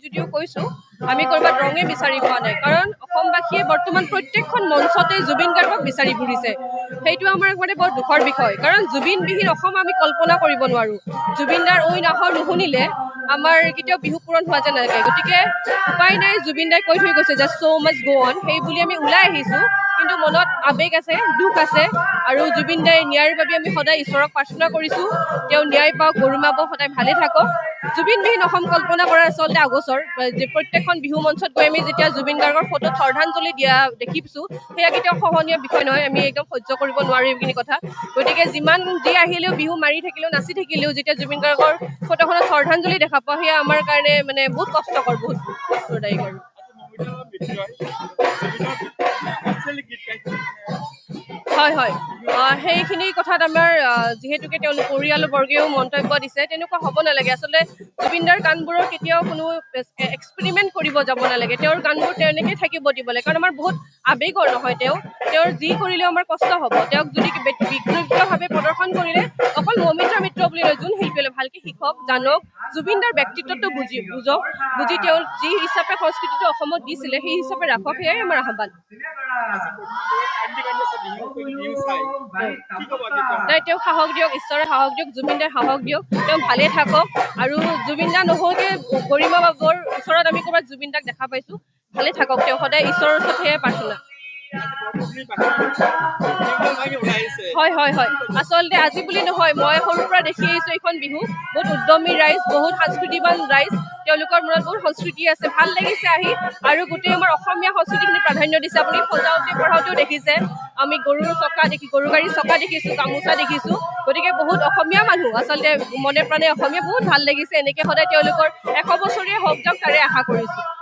যদিও কৈছোঁ আমি ক'ৰবাত ৰঙে বিচাৰি পোৱা নাই কাৰণ অসমবাসীয়ে বৰ্তমান প্ৰত্যেকখন মঞ্চতে জুবিন গাৰ্গক বিচাৰি ফুৰিছে সেইটো আমাৰ মানে বৰ দুখৰ বিষয় কাৰণ জুবিনবিহীন অসম আমি কল্পনা কৰিব নোৱাৰোঁ জুবিন দাৰ ঐ নাহৰ নুশুনিলে আমাৰ কেতিয়াও বিহু পূৰণ হোৱা যেন নালাগে গতিকে উপায় নাই জুবিন দাই কৈ থৈ গৈছে যে চ' মাষ্ট গ' অন সেই বুলি আমি ওলাই আহিছোঁ কিন্তু মনত আৱেগ আছে দুখ আছে আৰু জুবিন দাই ন্যায়ৰ বাবে আমি সদায় ঈশ্বৰক প্ৰাৰ্থনা কৰিছোঁ তেওঁ ন্যায় পাওক গৰুমা বৌ সদায় ভালে থাকক জুবিনবিহীন অসম কল্পনা কৰা আচলতে আগোচৰ যে প্ৰত্যেকখন বিহু মঞ্চত গৈ আমি যেতিয়া জুবিন গাৰ্গৰ ফটোত শ্ৰদ্ধাঞ্জলি দিয়া দেখিছোঁ সেয়া কেতিয়াও সহনীয় বিষয় নহয় আমি একদম সহ্য কৰিব নোৱাৰোঁ এইখিনি কথা গতিকে যিমান যি আহিলেও বিহু মাৰি থাকিলেও নাচি থাকিলেও যেতিয়া জুবিন গাৰ্গৰ ফটোখনত শ্ৰদ্ধাঞ্জলি দেখা পাওঁ সেয়া আমাৰ কাৰণে মানে বহুত কষ্টকৰ বহুত কষ্টদায়ক আৰু হয় হয় সেইখিনি কথাত আমাৰ যিহেতুকে তেওঁলোক পৰিয়ালবৰ্গেও মন্তব্য দিছে তেনেকুৱা হ'ব নালাগে আচলতে জুবিনদাৰ গানবোৰৰ কেতিয়াও কোনো এক্সপেৰিমেণ্ট কৰিব যাব নালাগে তেওঁৰ গানবোৰ তেনেকৈ থাকিব দিব লাগে কাৰণ আমাৰ বহুত আৱেগৰ নহয় তেওঁৰ যি কৰিলেও আমাৰ কষ্ট হ'ব তেওঁক যদি বিকৃতভাৱে প্ৰদৰ্শন কৰিলে অকল মৌমিত্ৰ মিত্ৰ বুলি নহয় যোন শিল্পীয়ে ভালকৈ শিকক জানক জুবিনদাৰ ব্যক্তিত্বটো বুজক বুজি তেওঁ যি হিচাপে সংস্কৃতিটো অসমত দিছিলে সেই হিচাপে ৰাখক সেয়াই আমাৰ আহ্বান নাই তেওঁক সাহস দিয়ক ঈশ্বৰে সাহস দিয়ক জুবিনদাই সাহস দিয়ক তেওঁ ভালে থাকক আৰু জুবিনদা নহওঁতে গৰিমা বাবুৰ ওচৰত আমি ক'ৰবাত জুবিনদাক দেখা পাইছোঁ ভালে থাকক তেওঁ সদায় ঈশ্বৰৰ ওচৰত সেয়াই প্ৰাৰ্থনা হয় হয় হয় আচলতে আজি বুলি নহয় মই সৰুৰ পৰা দেখি আহিছোঁ এইখন বিহু বহুত উদ্যমী ৰাইজ বহুত সাংস্কৃতিবান ৰাইজ তেওঁলোকৰ মনত বহুত সংস্কৃতি আছে ভাল লাগিছে আহি আৰু গোটেই আমাৰ অসমীয়া সংস্কৃতিখিনি প্ৰাধান্য দিছে আপুনি সজাওঁতে পঢ়াওঁতেও দেখিছে আমি গৰু গাড়ীৰ চকা দেখিছোঁ গামোচা দেখিছোঁ গতিকে বহুত অসমীয়া মানুহ আচলতে মনে প্ৰাণে অসমীয়া বহুত ভাল লাগিছে এনেকৈ সদায় তেওঁলোকৰ 100 বছৰীয়া হওক যাওক তাৰে আশা কৰিছোঁ